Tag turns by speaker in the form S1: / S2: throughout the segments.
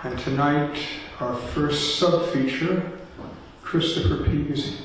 S1: And tonight, our first sub-feature, Christopher P. Gazeent.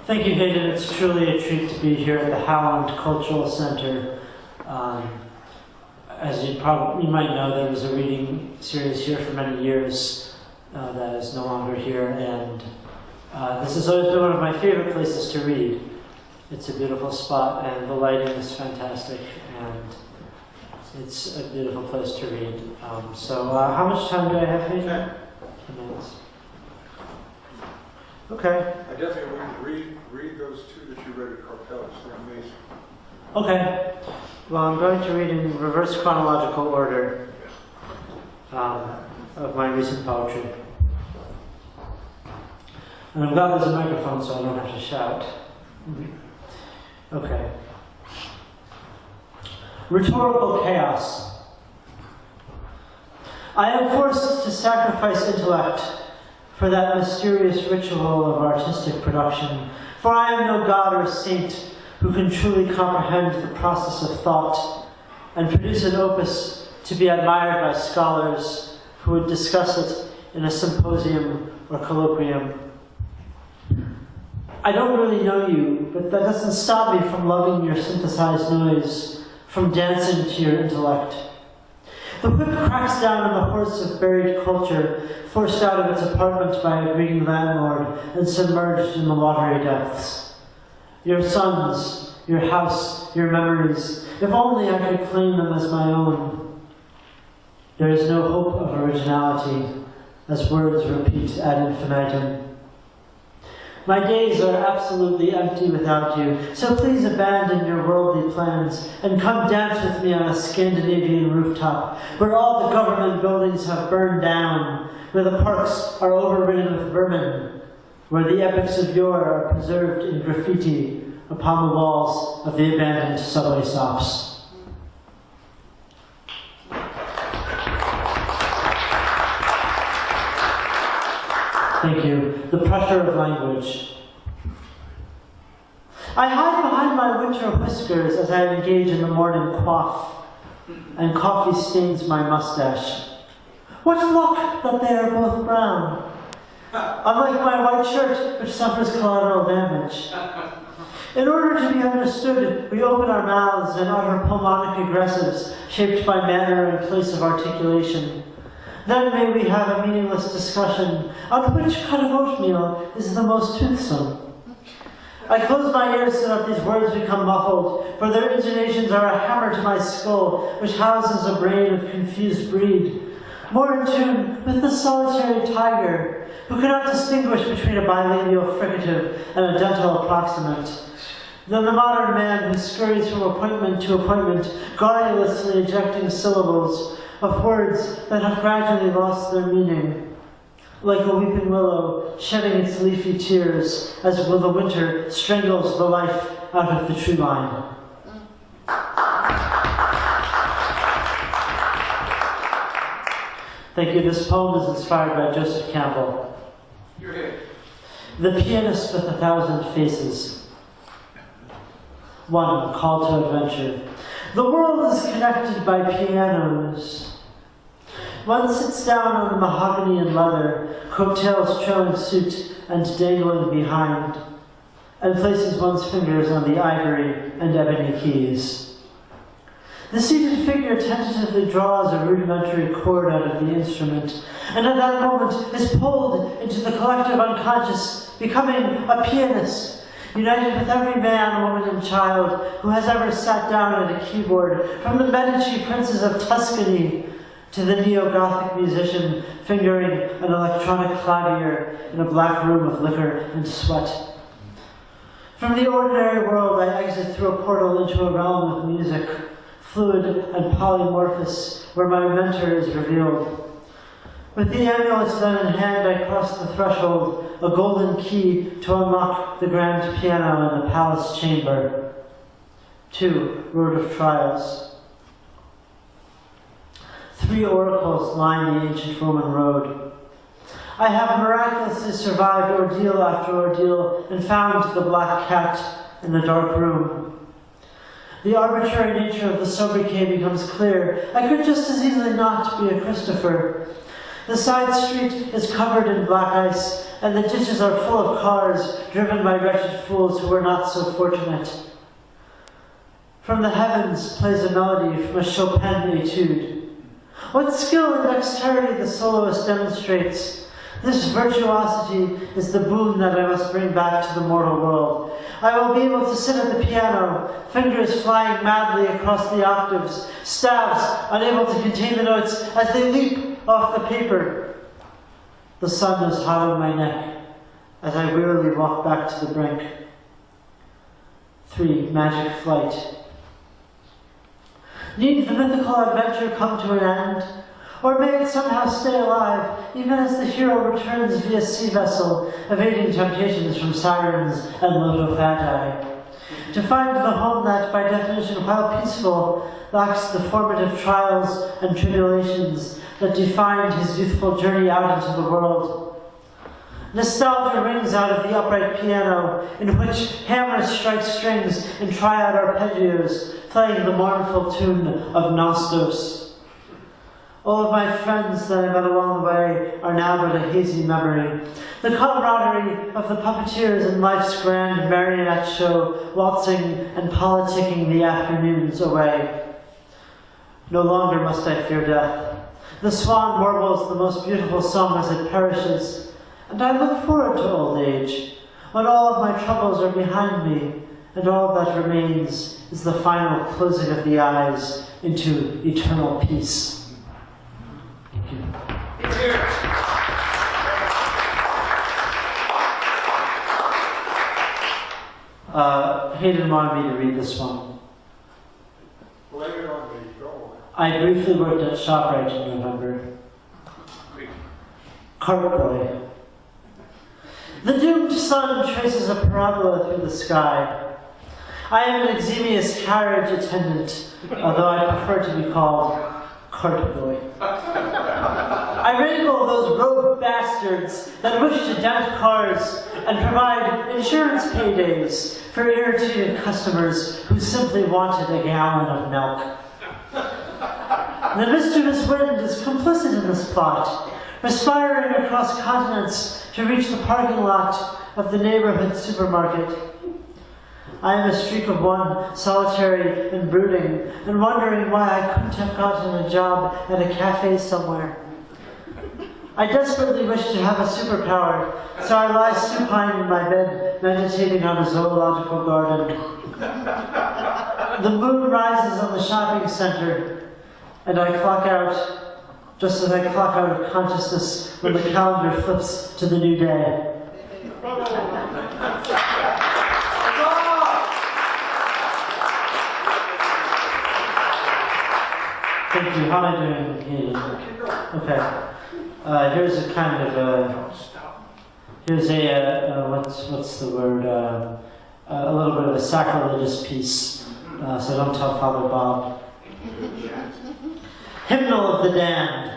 S2: Thank you, Hayden. It's truly a treat to be here at the Howland Cultural Center. As you might know, there was a reading series here for many years that is no longer here, and this has always been one of my favorite places to read. It's a beautiful spot, and the lighting is fantastic, and it's a beautiful place to read. How much time do I have, Hayden?
S1: 10
S2: minutes. Okay.
S1: I definitely read those two that you read at Carpellis. They're amazing.
S2: Okay. Well, I'm going to read in reverse chronological order of my recent poetry. And I'm glad there's a microphone so I don't have to shout. Okay. Rhetorical chaos. I am forced to sacrifice intellect for that mysterious ritual of artistic production, for I am no god or saint who can truly comprehend the process of thought and produce an opus to be admired by scholars who would discuss it in a symposium or colloquium. I don't really know you, but that doesn't stop me from loving your synthesized noise, from dancing to your intellect. The whip cracks down on the horse of buried culture, forced out of its apartment by a greedy landlord and submerged in the watery depths. Your sons, your house, your memories, if only I could claim them as my own. There is no hope of originality, as words repeat ad infinitum. My days are absolutely empty without you, so please abandon your worldly plans and come dance with me on a Scandinavian rooftop, where all the government buildings have burned down, where the parks are overridden with vermin, where the epics of yore are preserved in graffiti upon the walls of the abandoned subway stops. Thank you. The pressure of language. I hide behind my winter whiskers as I engage in the morning quaff, and coffee stains my mustache. What luck that they are both brown, unlike my white shirt, which suffers collateral damage. In order to be understood, we open our mouths and utter pulmonic aggressives shaped by manner and place of articulation. Then may we have a meaningless discussion on which cut of oatmeal is the most toothsome. I close my ears so that these words become muffled, for their intonations are a hammer to my skull, which houses a brain of confused breed, more in tune with the solitary tiger, who cannot distinguish between a bilabial fricative and a dental approximant, than the modern man who scurries from appointment to appointment, garrulously ejecting syllables of words that have gradually lost their meaning, like a weeping willow shedding its leafy tears as the winter strangles the life out of the tree line. Thank you. This poem is inspired by Joseph Campbell.
S1: You're here.
S2: The Pianist with 1,000 Faces. 1. Call to Adventure. The world is connected by pianos. One sits down on the mahogany and leather, coattails trailing suit and dangling behind, and places one's fingers on the ivory and ebony keys. The seated figure tentatively draws a rudimentary chord out of the instrument, and at that moment is pulled into the collective unconscious, becoming a pianist, united with every man, woman, and child who has ever sat down at a keyboard, from the Medici princes of Tuscany to the neo-Gothic musician fingering an electronic clavier in a black room of liquor and sweat. From the ordinary world, I exit through a portal into a realm of music, fluid and polymorphous, where my mentor is revealed. With the amulet then in hand, I cross the threshold, a golden key to unlock the grand piano in the palace chamber. 2. Road of Trials. 3 oracles line the ancient Roman road. I have miraculously survived ordeal after ordeal and found the black cat in the dark room. The arbitrary nature of the sobriquet becomes clear. I could just as easily not be a Christopher. The side street is covered in black ice, and the ditches are full of cars driven by wretched fools who were not so fortunate. From the heavens plays a melody from a Chopin etude. What skill and dexterity the soloist demonstrates! This virtuosity is the boon that I must bring back to the mortal world. I will be able to sit at the piano, fingers flying madly across the octaves, stabs unable to contain the notes as they leap off the paper. The sun is hot on my neck as I wearily walk back to the brink. 3. Magic flight. Need the mythical adventure come to an end? Or may it somehow stay alive, even as the hero returns via sea vessel, evading temptations from sirens and lotofagi? To find the home that, by definition, while peaceful, lacks the formative trials and tribulations that defined his youthful journey out into the world. Nostalgia rings out of the upright piano, in which hammers strike strings and triad arpeggios, playing the mournful tune of Nostos. All of my friends that I met along the way are now but a hazy memory. The camaraderie of the puppeteers in life's grand marionette show, waltzing and politicking the afternoons away. No longer must I fear death. The swan warbles the most beautiful song as it perishes, and I look forward to old age, when all of my troubles are behind me, and all that remains is the final closing of the eyes into eternal peace. Thank you. Hayden wanted me to read this one.
S1: Lay it on me, go.
S2: I briefly worked at ShopRite in November. Cartboy. The doomed sun traces a parabola through the sky. I am an eximious carriage attendant, although I prefer to be called Cartboy. I wrangle those rogue bastards that wish to dent cars and provide insurance paydays for irritated customers who simply wanted a gallon of milk. The mischievous wind is complicit in this plot, respiring across continents to reach the parking lot of the neighborhood supermarket. I am a streak of one, solitary and brooding, and wondering why I couldn't have gotten a job at a cafe somewhere. I desperately wish to have a superpower, so I lie supine in my bed, meditating on a zoological garden. The moon rises on the shopping center, and I clock out, just as I clock out of consciousness when the calendar flips to the new day. Thank you. How am I doing? Okay. Here's a kind of a. Here's a what's the word? A little bit of a sacrilegious piece. So don't tell Father Bob. Hymnal of the Damned.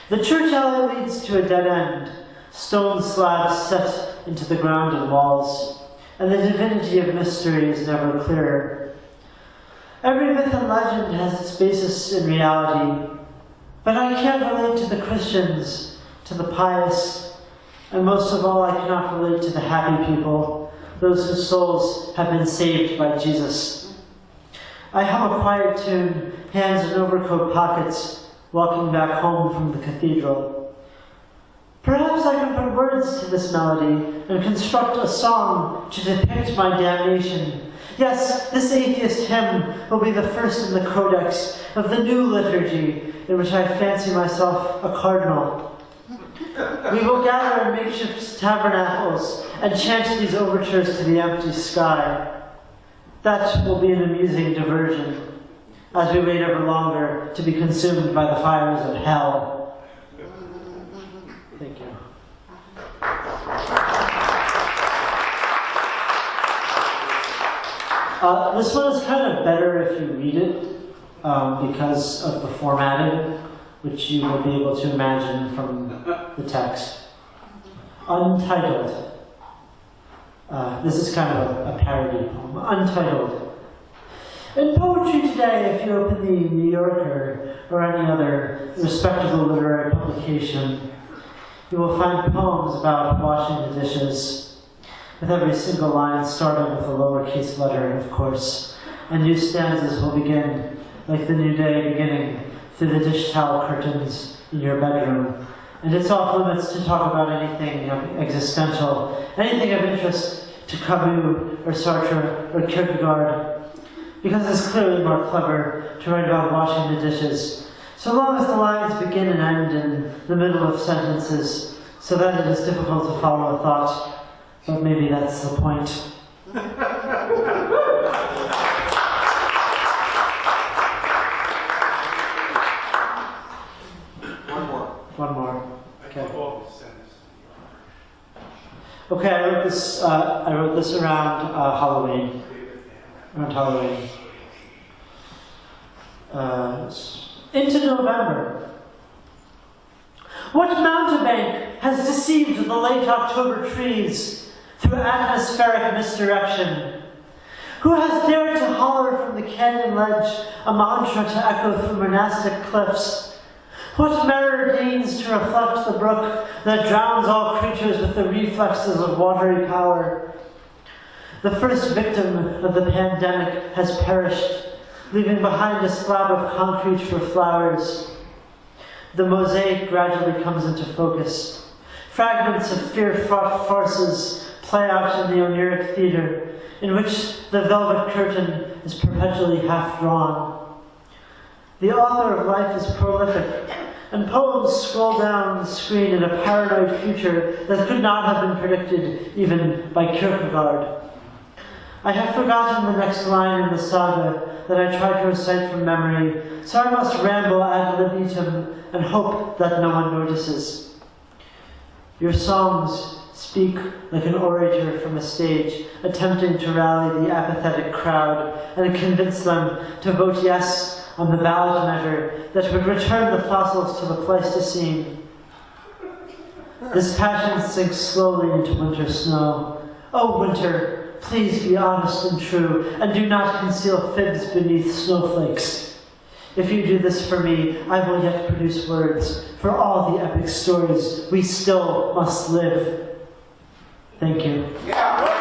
S2: The church alley leads to a dead end, stone slabs set into the ground and walls, and the divinity of mystery is never clearer. Every myth and legend has its basis in reality, but I can't relate to the Christians, to the pious, and most of all I cannot relate to the happy people, those whose souls have been saved by Jesus. I hum a quiet tune, hands in overcoat pockets, walking back home from the cathedral. Perhaps I can put words to this melody and construct a song to depict my damnation. Yes, this atheist hymn will be the first in the codex of the new liturgy, in which I fancy myself a cardinal. We will gather in makeshift tabernacles and chant these overtures to the empty sky. That will be an amusing diversion, as we wait ever longer to be consumed by the fires of hell. Thank you. This one is kind of better if you read it because of the formatting. which you will be able to imagine from the text. Untitled. This is kind of a parody poem. Untitled. In poetry today, if you open the New Yorker or any other respectable literary publication, you will find poems about washing the dishes, with every single line starting with a lowercase letter, of course, and new stanzas will begin, like the new day beginning, through the dish towel curtains in your bedroom. And it's off limits to talk about anything existential, anything of interest to Camus or Sartre or Kierkegaard, because it's clearly more clever to write about washing the dishes, so long as the lines begin and end in the middle of sentences, so that it is difficult to follow a thought, but maybe that's the point. One more. Okay. Okay, I wrote this around Halloween. Into November. What mountebank has deceived the late October trees through atmospheric misdirection? Who has dared to holler from the canyon ledge a mantra to echo through monastic cliffs? What mirror deigns to reflect the brook that drowns all creatures with the reflexes of watery power? The first victim of the pandemic has perished, leaving behind a slab of concrete for flowers. The mosaic gradually comes into focus. Fragments of fear-fraught farces play out in the oniric theater, in which the velvet curtain is perpetually half-drawn. The author of life is prolific, and poems scroll down the screen in a paranoid future that could not have been predicted even by Kierkegaard. I have forgotten the next line in the saga that I tried to recite from memory, so I must ramble ad libitum and hope that no one notices. Your songs speak like an orator from a stage, attempting to rally the apathetic crowd and convince them to vote yes on the ballot measure that would return the fossils to the Pleistocene. This passion sinks slowly into winter snow. Oh, winter, please be honest and true, and do not conceal fibs beneath snowflakes. If you do this for me, I will yet produce words for all the epic stories we still must live. Thank you.
S3: Yeah.